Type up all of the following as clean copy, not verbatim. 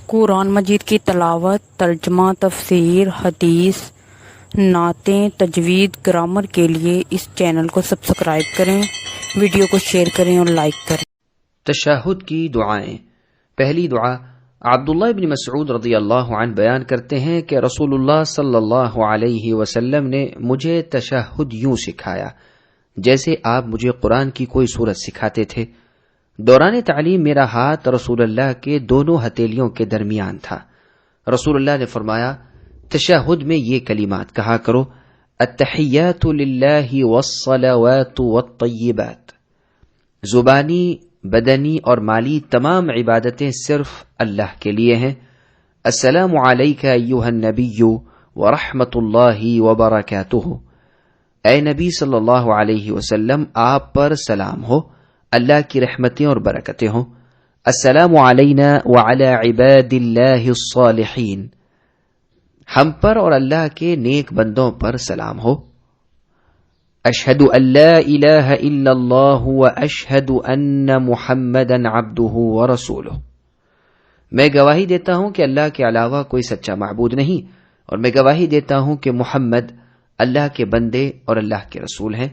قرآن مجید کی تلاوت، ترجمہ، تفسیر، حدیث، نعتیں، تجوید، گرامر کے لیے اس چینل کو سبسکرائب کریں، ویڈیو کو شیئر کریں اور لائک کریں۔ تشہد کی دعائیں۔ پہلی دعا عبداللہ بن مسعود رضی اللہ عنہ بیان کرتے ہیں کہ رسول اللہ صلی اللہ علیہ وسلم نے مجھے تشہد یوں سکھایا جیسے آپ مجھے قرآن کی کوئی سورت سکھاتے تھے۔ دوران تعلیم میرا ہاتھ رسول اللہ کے دونوں ہتھیلیوں کے درمیان تھا۔ رسول اللہ نے فرمایا، تشہد میں یہ کلمات کہا کرو، التحیات للہ والصلوات والطیبات۔ زبانی، بدنی اور مالی تمام عبادتیں صرف اللہ کے لیے ہیں۔ السلام علیک ایھا النبی ورحمۃ اللہ وبرکاتہ۔ اے نبی صلی اللہ علیہ وسلم، آپ پر سلام ہو، اللہ کی رحمتیں اور برکتیں ہوں۔ السلام علینا وعلی عباد اللہ الصالحین۔ ہم پر اور اللہ کے نیک بندوں پر سلام ہو۔ اشہد ان لا الہ الا اللہ واشہد ان محمدا عبدہ ورسولہ۔ میں گواہی دیتا ہوں کہ اللہ کے علاوہ کوئی سچا معبود نہیں، اور میں گواہی دیتا ہوں کہ محمد اللہ کے بندے اور اللہ کے رسول ہیں۔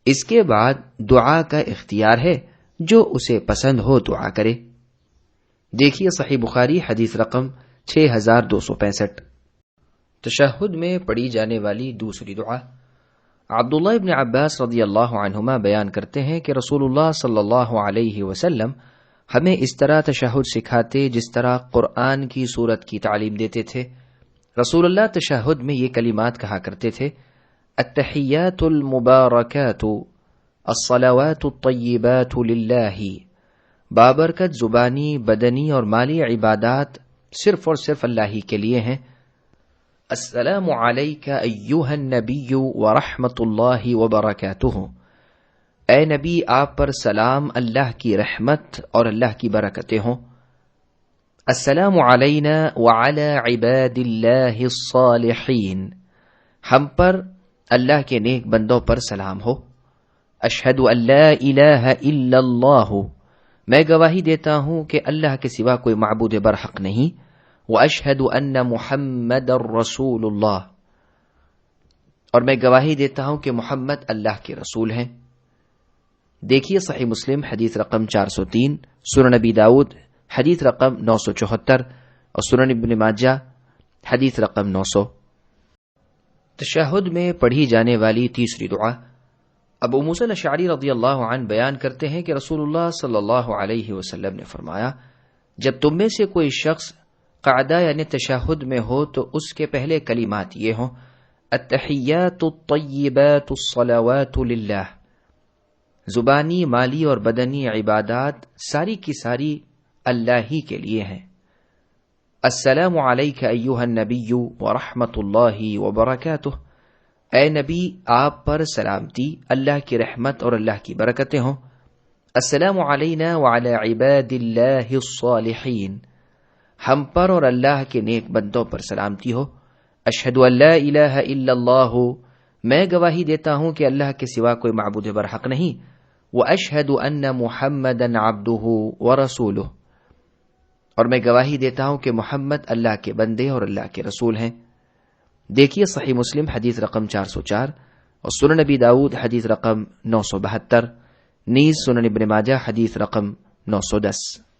اس کے بعد دعا کا اختیار ہے، جو اسے پسند ہو دعا کرے۔ دیکھیے صحیح بخاری حدیث رقم 6265۔ تشہد میں پڑھی جانے والی دوسری دعا۔ عبداللہ ابن عباس رضی اللہ عنہما بیان کرتے ہیں کہ رسول اللہ صلی اللہ علیہ وسلم ہمیں اس طرح تشہد سکھاتے جس طرح قرآن کی سورت کی تعلیم دیتے تھے۔ رسول اللہ تشہد میں یہ کلمات کہا کرتے تھے، التحیات المبارکات الصلوات الطیبات للہ۔ بابرکت زبانی، بدنی اور مالی عبادات صرف اور صرف اللہ ہی کے لیے ہیں۔ السلام علیک ایھا النبی ورحمۃ اللہ وبرکاتہ۔ اے نبی، آپ پر سلام، اللہ کی رحمت اور اللہ کی برکتیں ہوں۔ السلام علینا وعلی عباد اللہ الصالحین۔ ہم پر اللہ کے نیک بندوں پر سلام ہو۔ اشہد ان لا الہ الا اللہ۔ میں گواہی دیتا ہوں کہ اللہ کے سوا کوئی معبود برحق نہیں۔ واشہد ان محمد رسول اللہ۔ اور میں گواہی دیتا ہوں کہ محمد اللہ کے رسول ہیں۔ دیکھیے صحیح مسلم حدیث رقم 403، سنن نبی داؤد حدیث رقم 974 اور سنن ابن ماجہ حدیث رقم 900۔ تشہد میں پڑھی جانے والی تیسری دعا۔ ابو موسیٰ الاشعری رضی اللہ عنہ بیان کرتے ہیں کہ رسول اللہ صلی اللہ علیہ وسلم نے فرمایا، جب تم میں سے کوئی شخص قعدہ یعنی تشہد میں ہو تو اس کے پہلے کلمات یہ ہوں، التحیات الطیبات الصلوات للہ۔ زبانی، مالی اور بدنی عبادات ساری کی ساری اللہ ہی کے لیے ہیں۔ السلام علیک ایھا النبی ورحمۃ اللہ وبرکاتہ۔ اے نبی، آپ پر سلامتی، اللہ کی رحمت اور اللہ کی برکتیں ہوں۔ السلام علینا وعلی عباد اللہ الصالحین۔ ہم پر اور اللہ کے نیک بندوں پر سلامتی ہو۔ اشہد ان لا الہ الا اللہ۔ میں گواہی دیتا ہوں کہ اللہ کے سوا کوئی معبود برحق نہیں۔ واشہد ان محمدا عبدہ ورسولہ۔ اور میں گواہی دیتا ہوں کہ محمد اللہ کے بندے اور اللہ کے رسول ہیں۔ دیکھیے صحیح مسلم حدیث رقم 404 اور سنن نبی داؤد حدیث رقم 972، نیز سنن ابن ماجہ حدیث رقم 910۔